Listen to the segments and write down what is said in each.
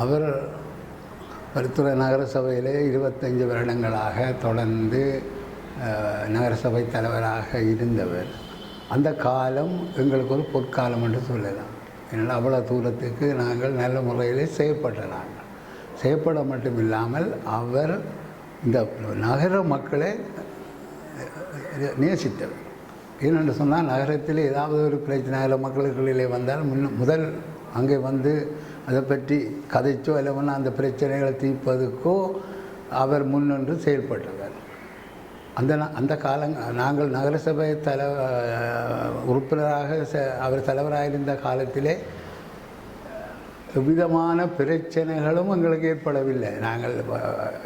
அவர் பருத்துறை நகரசபையிலே 25 வருடங்களாக தொடர்ந்து நகரசபை தலைவராக இருந்தவர். அந்த காலம் எங்களுக்கு ஒரு பொற்காலம் என்று சொல்லலாம். ஏன்னா அவ்வளோ தூரத்துக்கு நாங்கள் நல்ல முறையிலே செயற்பட மட்டும் இல்லாமல் அவர் இந்த நகர மக்களை நேசித்தவர். ஏனென்று சொன்னால் நகரத்தில் ஏதாவது ஒரு பிரச்சனை நகர மக்களுக்குள்ளே வந்தால் முதல் அங்கே வந்து அதை பற்றி கதைச்சோ இல்லைன்னா அந்த பிரச்சனைகளை தீர்ப்பதற்கோ அவர் முன்னின்று செயல்பட்டவர். அந்த நாங்கள் நகரசபை உறுப்பினராக அவர் தலைவராக இருந்த காலத்திலே எவ்விதமான பிரச்சனைகளும் எங்களுக்கு ஏற்படவில்லை. நாங்கள்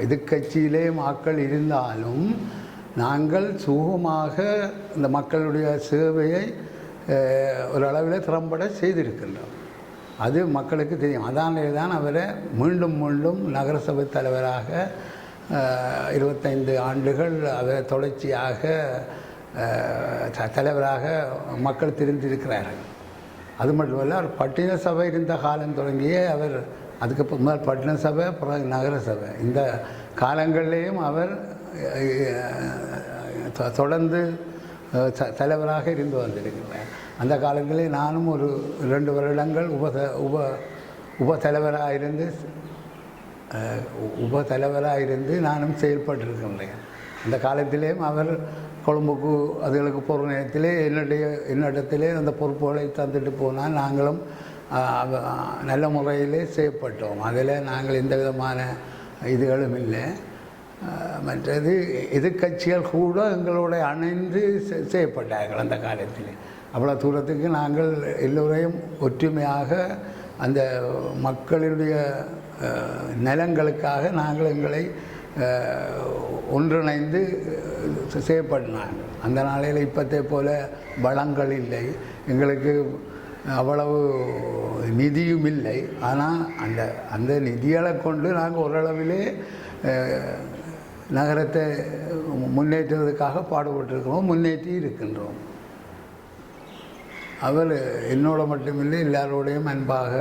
எதிர்க்கட்சியிலே மக்கள் இருந்தாலும் நாங்கள் சுகமாக இந்த மக்களுடைய சேவையை ஒரு அளவில் திறம்பட செய்திருக்கின்றோம். அது மக்களுக்கு தெரியும். அதனாலே தான் அவரை மீண்டும் மீண்டும் நகரசபை தலைவராக 25 ஆண்டுகள் அவர் தொடர்ச்சியாக தலைவராக மக்கள் தெரிந்திருக்கிறார்கள். அது மட்டுமல்ல, அவர் பட்டின சபை இருந்த காலம் தொடங்கியே அவர் அதுக்கு முதல் பட்டின சபை பிறகு நகரசபை இந்த காலங்களிலேயும் அவர் தொடர்ந்து தலைவராக இருந்து வந்திருக்கிறார். அந்த காலத்திலே நானும் ஒரு 2 வருடங்கள் உப தலைவராக இருந்து நானும் செயல்பட்டிருக்கின்றேன். அந்த காலத்திலேயும் அவர் கொழும்புக்கு அதுகளுக்கு போகிற நேரத்திலே என்னிடத்திலே அந்த பொறுப்புகளை தந்துட்டு போனால் நாங்களும் நல்ல முறையிலே செயல்பட்டோம். அதில் நாங்கள் எந்த விதமான இதுகளும் இல்லை. மற்றது எதிர்கட்சிகள் கூட எங்களோட அணைந்து செய்யப்பட்டார்கள். அந்த காலத்தில் அவ்வளோ தூரத்துக்கு நாங்கள் எல்லோரையும் ஒற்றுமையாக அந்த மக்களுடைய நலன்களுக்காக நாங்கள் எங்களை ஒன்றிணைந்து செய்யப்பட்டாங்க. அந்த நாளையில் இப்போத்தே போல வளங்கள் இல்லை, எங்களுக்கு அவ்வளவு நிதியும் இல்லை. ஆனால் அந்த நிதிகளை கொண்டு நாங்கள் ஓரளவிலே நகரத்தை முன்னேற்றுவதற்காக பாடுபட்டிருக்கிறோம், முன்னேற்றி இருக்கின்றோம். அவர் என்னோட மட்டுமில்லை எல்லாரோடையும் அன்பாக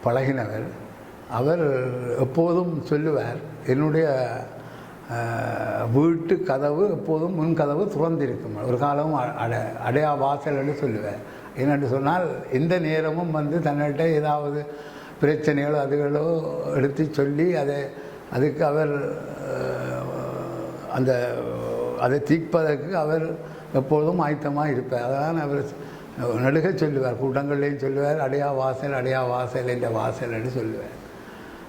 பழகினவர். அவர் எப்போதும் சொல்லுவார், என்னுடைய வீட்டு கதவு எப்போதும் முன் கதவு திறந்திருக்கும், ஒரு காலமும் அடையா வாசல் என்று சொல்லுவார். என்னென்று சொன்னால் எந்த நேரமும் வந்து தன்னிட்ட ஏதாவது பிரச்சனைகளோ அதுகளோ எடுத்து சொல்லி அதுக்கு அவர் அதை தீர்ப்பதற்கு அவர் எப்போதும் ஆயத்தமாக இருப்பார். அதனால் அவர் நடுக சொல்லுவார், கூட்டங்கள்லேயும் சொல்லுவார், அடையா வாசல் என்ற வாசல் என்று சொல்லுவார்.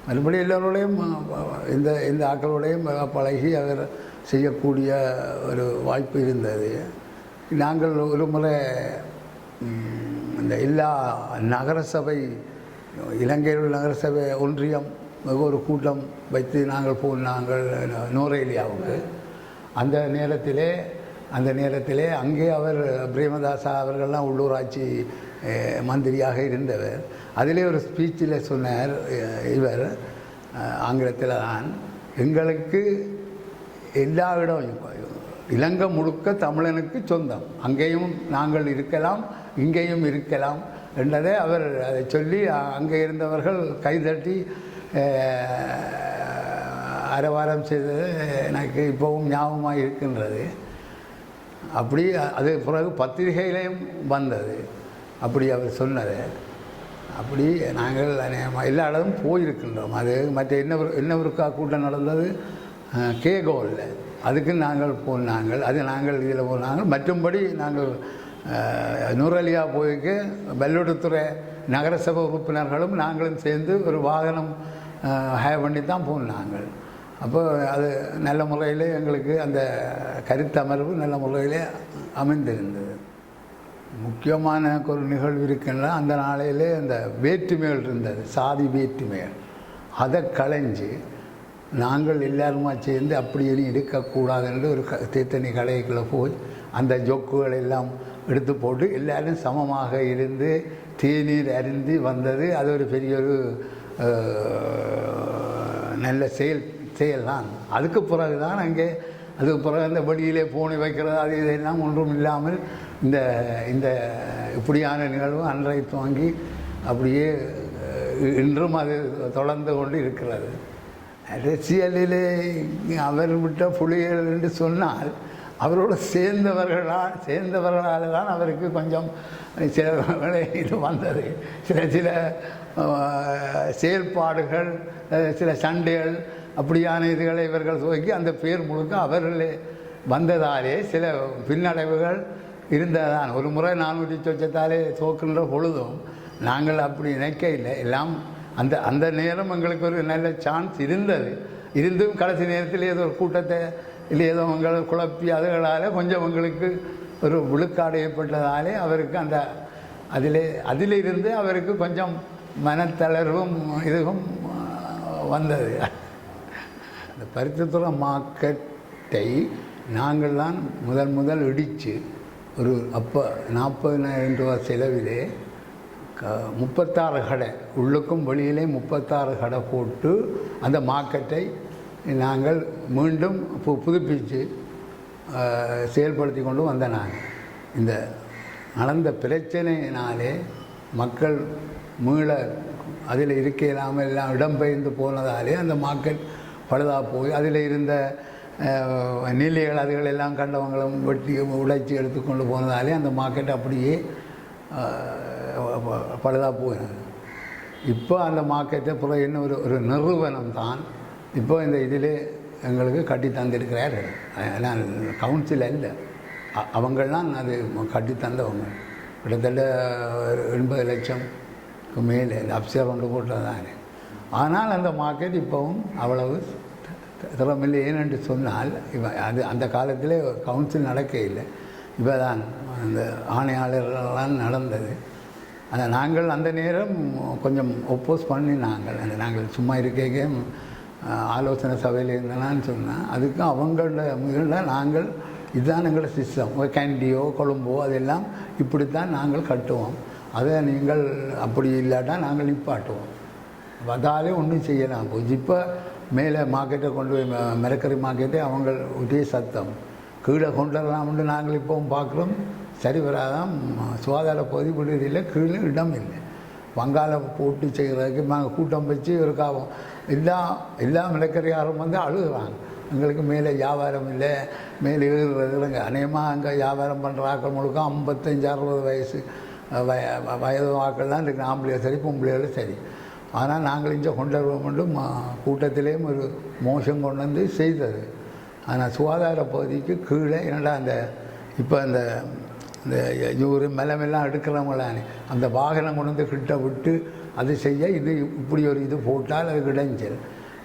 மறுபடி எல்லோரோடையும் இந்த ஆக்களோடையும் பழகி அவர் செய்யக்கூடிய ஒரு வாய்ப்பு இருந்தது. நாங்கள் ஒரு முறை இந்த எல்லா நகரசபை இலங்கையில் உள்ள நகரசபை ஒன்றியம் ஒரு கூட்டம் வைத்து நாங்கள் போனாங்கள் நூரேலியாவுக்கு. அந்த நேரத்திலே அங்கே அவர் பிரேமதாசா அவர்கள்லாம் உள்ளூராட்சி மந்திரியாக இருந்தவர். அதிலே ஒரு ஸ்பீச்சில் சொன்னார் இவர், ஆங்கிலத்தில் தான், எங்களுக்கு எல்லா இடம் இலங்கை முழுக்க தமிழனுக்கு சொந்தம், அங்கேயும் நாங்கள் இருக்கலாம் இங்கேயும் இருக்கலாம் என்றதை அவர் அதை சொல்லி அங்கே இருந்தவர்கள் கைதட்டி அரவாரம் செய்தது எனக்கு இப்போவும் ஞாபகமாக இருக்கின்றது. அப்படி அது பிறகு பத்திரிகையிலையும் வந்தது. அப்படி அவர் சொன்னது. அப்படி நாங்கள் எல்லா இடமும் போயிருக்கின்றோம். அது மற்ற இன்னொருக்கா கூட்டம் நடந்தது கேகோவில், அதுக்கு நாங்கள் போனாங்கள். அது நாங்கள் இதில் போனாங்க. மற்றும்படி நாங்கள் நூரலியா போய்க்கு வெள்ளோட்டுத்துறை நகரசபை உறுப்பினர்களும் நாங்களும் சேர்ந்து ஒரு வாகனம் ஹேர் பண்ணி தான் போனாங்கள். அப்போ அது நல்ல முறையில் எங்களுக்கு அந்த கருத்தமர்வு நல்ல முறையில் அமைந்திருந்தது. முக்கியமான ஒரு நிகழ்வு இருக்குன்னா அந்த நாளையிலே அந்த வேற்றுமைகள் இருந்தது, சாதி வேற்றுமைகள். அதை களைஞ்சு நாங்கள் எல்லாருமா சேர்ந்து அப்படி இனி இருக்கக்கூடாது என்று ஒரு தீர்த்தணி கடைக்குள்ளே போய் அந்த ஜொக்குகள் எல்லாம் எடுத்து போட்டு எல்லோரும் சமமாக இருந்து தேநீர் அருந்தி வந்தது. அது ஒரு பெரிய ஒரு நல்ல செயல் தான். அதுக்கு பிறகு தான் அதுக்கு பிறகு அந்த வழியிலே போனை வைக்கிறது அது இதெல்லாம் ஒன்றும் இல்லாமல் இந்த இப்படியான நிகழ்வு அன்றை துவங்கி அப்படியே இன்றும் அது தொடர்ந்து கொண்டு இருக்கிறது. அரசியலிலே அவர் விட்ட புலிகள் என்று சொன்னால் அவரோடு சேர்ந்தவர்களால் தான் அவருக்கு கொஞ்சம் சில இது வந்தது. சில செயல்பாடுகள், சில சண்டைகள், அப்படியான இதுகளை இவர்கள் துவக்கி அந்த பேர் முழுக்க அவர்களே வந்ததாலே சில பின்னடைவுகள் இருந்ததான். ஒரு முறை 400 சொச்சத்தாலே தோக்குன்ற பொழுதும் நாங்கள் அப்படி நினைக்க இல்லை. எல்லாம் அந்த நேரம் எங்களுக்கு ஒரு நல்ல சான்ஸ் இருந்தும் கடைசி நேரத்தில் ஏதோ ஒரு கூட்டத்தை இல்லை ஏதோ எங்களை குழப்பி அதுகளால் கொஞ்சம் எங்களுக்கு ஒரு விழுக்காடு ஏற்பட்டதாலே அவருக்கு அதிலிருந்து அவருக்கு கொஞ்சம் மனத்தளர்வும் இதுவும் வந்தது. அந்த பருத்தித்துறை மார்க்கெட்டை நாங்கள் தான் முதல் இடித்து ஒரு அப்போ 40,000 ரூபா செலவிலே 36 கடை உள்ளுக்கும் வெளியிலே 36 கடை போட்டு அந்த மார்க்கெட்டை நாங்கள் மீண்டும் புதுப்பித்து செயல்படுத்தி கொண்டு வந்த நாங்கள். இந்த நடந்த பிரச்சனையினாலே மக்கள் மீள அதில் இருக்க இல்லாமல் எல்லாம் இடம்பெயர்ந்து போனதாலே அந்த மார்க்கெட் பழுதாக போய் அதில் இருந்த நிலைகள் அதுகள் எல்லாம் கண்டவங்களும் வெட்டி உடைச்சி எடுத்துக்கொண்டு போனதாலே அந்த மார்க்கெட் அப்படியே பழுதாக போயினது. இப்போ அந்த மார்க்கெட்டை பிறகு என்ன ஒரு நிறுவனம் தான் இப்போ இந்த இதிலே எங்களுக்கு கட்டி தந்திருக்கிறார்கள். ஆனால் கவுன்சில் இல்லை, அவங்கள்லாம் அது கட்டி தந்தவங்க. கிட்டத்தட்ட 80 லட்சம் மேலே அப்சர் கொண்டு போட்டதானே. ஆனால் அந்த மார்க்கெட் இப்போவும் அவ்வளவு திறமில்லை. ஏனென்று சொன்னால் அந்த காலத்திலே கவுன்சில் நடக்க இல்லை. இப்போ தான் அந்த ஆணையாளர்களெல்லாம் நடந்தது. நாங்கள் அந்த நேரம் கொஞ்சம் ஒப்போஸ் பண்ணி நாங்கள் சும்மா இருக்க ஆலோசனை சபையில் இருந்தனான்னு சொன்னால் அதுக்கு அவங்களோட முயலில் நாங்கள் இதுதான் எங்களோட சிஸ்டம். கேண்டியோ கொழும்போ அதெல்லாம் இப்படித்தான் நாங்கள் கட்டுவோம். அதை நீங்கள் அப்படி இல்லாட்டா நாங்கள் நிப்பாட்டுவோம். அதாலே ஒன்றும் செய்யலாம் போச்சு. இப்போ மேலே மார்க்கெட்டை கொண்டு போய் மரக்கறி மார்க்கெட்டை அவங்க ஒரே சத்தம் கீழே கொண்டு வரலாம்னு நாங்கள் இப்போவும் பார்க்குறோம். சரி வராதான். சுகாதார பகுதி விடுதியில் கீழே இடம் இல்லை. வங்காள போட்டு செய்கிறதுக்கு நாங்கள் கூட்டம் வச்சு ஒரு காவம் எல்லா மரக்கறியாரும் வந்து அழுகுறாங்க. எங்களுக்கு மேலே வியாபாரம் இல்லை, மேலே ஏறுறதுங்க. அநேகமாக அங்கே வியாபாரம் பண்ணுற ஆக்கள் முழுக்க 55-60 வயசு வயது ஆக்கள்லாம் இருக்குது. ஆம்பளையும் சரி பொம்பளையும் சரி. ஆனால் நாங்கள் இங்கே கொண்டு வருவோம் கூட்டத்திலேயும் ஒரு மோசம் கொண்டு வந்து செய்தது. ஆனால் சுகாதார பகுதிக்கு கீழே என்னடா இப்போ இந்த ஒரு மெல்லாம் எடுக்கிறவங்களானே அந்த வாகனம் கொண்டு வந்து கிட்ட விட்டு அது செய்ய இது இப்படி ஒரு இது போட்டால் அது கிடைஞ்சல்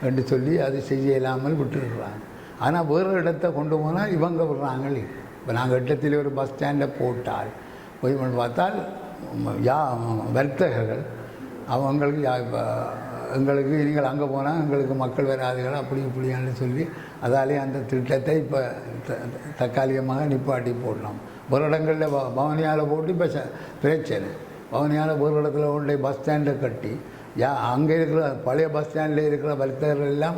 என்று சொல்லி அது செய்ய இல்லாமல் விட்டுருக்குறாங்க. ஆனால் வேறு இடத்த கொண்டு போனால் இவங்க விடுறாங்களே. இப்போ நாங்கள் இடத்துல ஒரு பஸ் ஸ்டாண்டை போட்டால் போய் பார்த்தால் வர்த்தகர்கள் அவங்களுக்கு எங்களுக்கு நீங்கள் அங்கே போனால் எங்களுக்கு மக்கள் வராதுகள் அப்படி இப்படின்னு சொல்லி அதாலே அந்த திட்டத்தை இப்போ தற்காலிகமாக நிப்பாட்டி போடலாம். ஒரு இடங்களில் பவனியால் போட்டு இப்போ பிரச்சனை. பவனியால் ஒரு இடத்துல உள்ள பஸ் ஸ்டாண்டை கட்டி அங்கே இருக்கிற பழைய பஸ் ஸ்டாண்டில் இருக்கிற வர்த்தகர்கள் எல்லாம்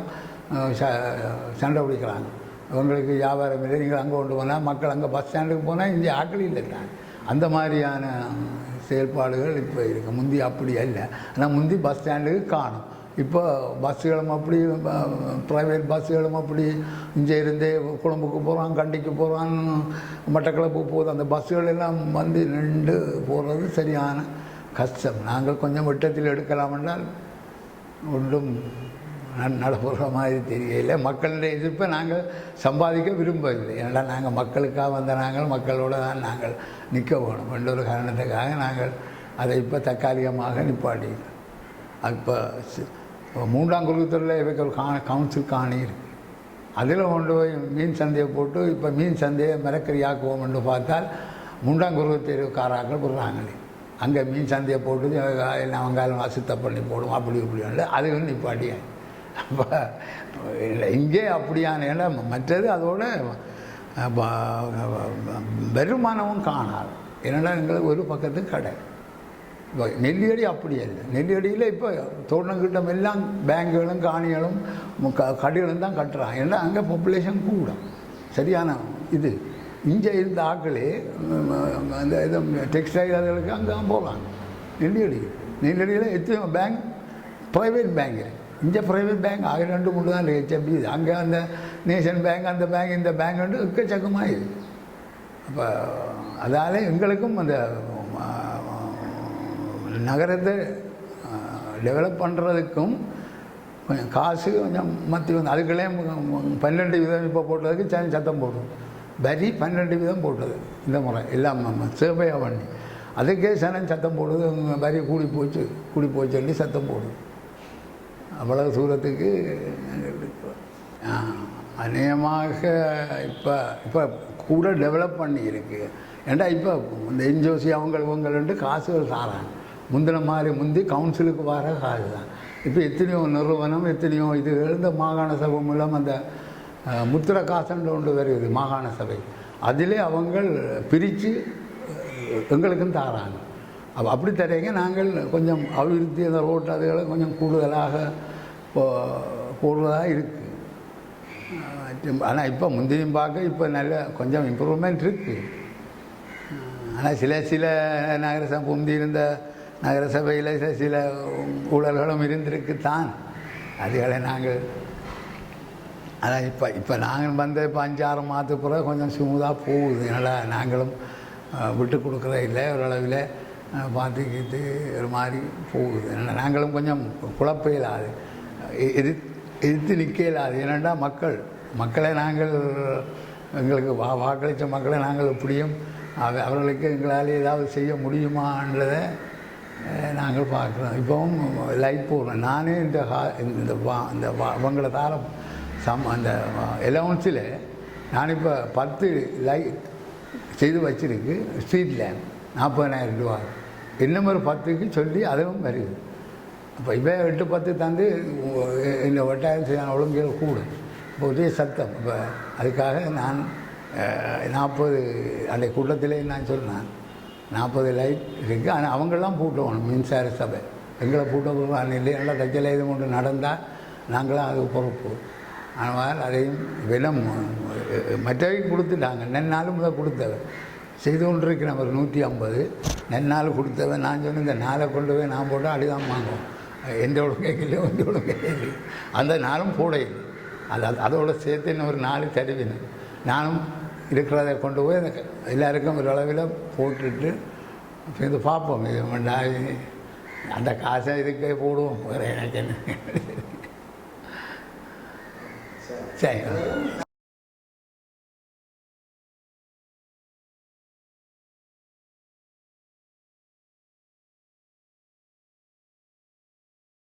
சண்டை பிடிக்கிறாங்க. அவங்களுக்கு வியாபாரம் இல்லை, நீங்கள் அங்கே கொண்டு போனால் மக்கள் அங்கே பஸ் ஸ்டாண்டுக்கு போனால் இங்கே ஆக்கள் இல்லைட்டாங்க. அந்த மாதிரியான செயல்பாடுகள் இப்போ இருக்குது. முந்தி அப்படி இல்லை. ஆனால் முந்தி பஸ் ஸ்டாண்டுக்கு காணும். இப்போ பஸ்ஸுகளும் அப்படி ப்ரைவேட் பஸ்ஸுகளும் அப்படி இங்கே இருந்தே கொழும்புக்கு போகிறான், கண்டிக்கு போகிறான், மட்டக்களப்பு போகுது. அந்த பஸ்ஸுகள் எல்லாம் வந்து நின்று போகிறது சரியான கஷ்டம். நாங்கள் கொஞ்சம் விட்டத்தில் எடுக்கலாம் என்றால் ஒன்றும் நடப்புற மாதிரி தெரியல. மக்களுடைய எதிர்ப்பை நாங்கள் சம்பாதிக்க விரும்பவில்லை. ஏன்னா நாங்கள் மக்களுக்காக வந்த மக்களோடு தான் நாங்கள் நிற்க வேணும் என்ற ஒரு காரணத்துக்காக நாங்கள் அதை இப்போ தற்காலிகமாக நிப்பாட்டிக்கிறோம். இப்போ 3ஆம் குருத்தூரில் இவைக்கு ஒரு கவுன்சில் காணி இருக்குது. அதில் கொண்டு போய் மீன் சந்தையை போட்டு இப்போ மீன் சந்தையை மரக்கறியாக்குவோம் என்று பார்த்தால் 3ஆம் குருத்தூர்காராக்கள் விடுறாங்களே. அங்கே மீன் சந்தையை போட்டு எல்லாம் வெங்காயம் அசுத்தம் பண்ணி போடுவோம் அப்படி இப்படி அது நிப்பாட்டியா. அப்போ இங்கே அப்படியான இடம் மற்றது அதோட வருமானமும் காணாது. என்னடா எங்களுக்கு ஒரு பக்கத்துக்கு கடை. இப்போ நெல்லியடி அப்படி இல்லை. நெல்லியடியில் இப்போ தோட்டங்கிட்டம் எல்லாம் பேங்குகளும் காணிகளும் கடைகளும் தான் கட்டுறாங்க. ஏன்னா அங்கே பாப்புலேஷன் கூட சரியான இது. இங்கே இருந்த ஆக்களே அந்த இது டெக்ஸ்டைல் அதுகளுக்கு அங்கே போகலாம். நெல்லியடியில் எத்தனை பேங்க் ப்ரைவேட் பேங்க் இங்கே ப்ரைவேட் பேங்க் ஆக 2-3 தான் ஹெச்எம்பி அங்கே அந்த நேஷன் பேங்க் அந்த பேங்க் இந்த பேங்க் வந்து எக்கச்சக்கமாக இது. அப்போ அதால் எங்களுக்கும் அந்த நகரத்தை டெவலப் பண்ணுறதுக்கும் கொஞ்சம் காசு கொஞ்சம் மத்தி வந்து அதுக்குள்ளே 12% இப்போ போட்டதுக்கு சத்தம் போடும். வரி 12% போட்டது இந்த முறை எல்லாம் சேவையாக பண்ணி அதுக்கே சத்தம் போடுது. வரி கூடி போச்சுன்னு சத்தம் போடுது. அவ்வளவு தூரத்துக்கு அநேகமாக இப்போ கூட டெவலப் பண்ணியிருக்கு. ஏன்டா இப்போ இந்த என்ஜிஓசி அவங்கள்ட்டு காசுகள் தாராங்க. முந்தின மாதிரி முந்தி கவுன்சிலுக்கு வர காசு தான். இப்போ எத்தனையோ நிறுவனம் எத்தனையோ இது இந்த மாகாண சபை மூலம் அந்த முத்திர காசுன்ற ஒன்று வருது மாகாண சபை. அதிலே அவங்க பிரித்து எங்களுக்கும் தாராங்க. அப்படி தரீங்க நாங்கள் கொஞ்சம் அபிவிருத்தி அந்த ரோட்டு அதுகளை கொஞ்சம் கூடுதலாக போடுவதாக இருக்குது. ஆனால் இப்போ முந்தியும் பார்க்க இப்போ நல்ல கொஞ்சம் இம்ப்ரூவ்மெண்ட் இருக்குது. ஆனால் சில நகரசபை முந்தி இருந்த நகரசபையில் சில ஊழல்களும் இருந்திருக்குத்தான். அதுகளை நாங்கள் ஆனால் இப்போ நாங்கள் வந்த இப்போ 5-6 மாதத்துக்கு பிறகு கொஞ்சம் ஸ்மூத்தாக போகுது. அதனால் நாங்களும் விட்டு கொடுக்குறத இல்லை. ஓரளவில் பார்த்துக்கிட்டு ஒரு மாதிரி போகுது. நாங்களும் கொஞ்சம் குழப்ப இயலாது, எதிர்த்து நிற்க இயலாது. ஏன்னாண்டா மக்களை நாங்கள் எங்களுக்கு வாக்களித்த மக்களை நாங்கள் எப்படியும் அவர்களுக்கு எங்களால் ஏதாவது செய்ய முடியுமான்றதை நாங்கள் பார்க்குறோம். இப்போவும் லைட் போடுறோம். நானே இந்த அவங்கள தார அந்த அலவன்ஸில் நான் இப்போ 10 லைட் செய்து வச்சுருக்கு. ஸ்ட்ரீட் லேம்ப் 40,000 ரூபா. இன்னும் ஒரு 10க்கு சொல்லி அதுவும் வருது. அப்போ இப்போ 8-10 தந்து இந்த வட்டாயம் செய்ய ஒழுங்குகள் கூடும். இப்போ ஒரே சத்தம். இப்போ அதுக்காக நான் 40 அந்த கூட்டத்திலே நான் சொன்னேன் 40 லைட் இருக்குது. ஆனால் அவங்களாம் பூட்டணும். மின்சார சபை எங்களை பூட்ட இல்லை. நல்லா கச்சலை இது கொண்டு நடந்தால் நாங்களாம் அது பொறுப்பு. ஆனால் அதையும் விலம் மற்றவைக்கு கொடுத்துட்டாங்க. நென்னாலும் முதல் கொடுத்தவன் செய்து கொண்டிருக்கிறேன். ஒரு 150 நென்னாலும் கொடுத்தவன். நான் சொன்னேன் இந்த நாளை கொண்டு போய் நான் போட்டால் அடிதான் வாங்குவோம். எந்த ஒழுங்கையிலையோ எந்த ஒழுங்கையிலையும் அந்த நாளும் போடையில் அதோட சேர்த்து இன்னும் ஒரு 4 தருவினேன். நானும் இருக்கிறத கொண்டு போய் எல்லாருக்கும் ஒரு அளவில் போட்டுட்டு இது பார்ப்போம். இது அந்த காசை இதுக்கே போடுவோம். வேறு எனக்கு என்ன சரி.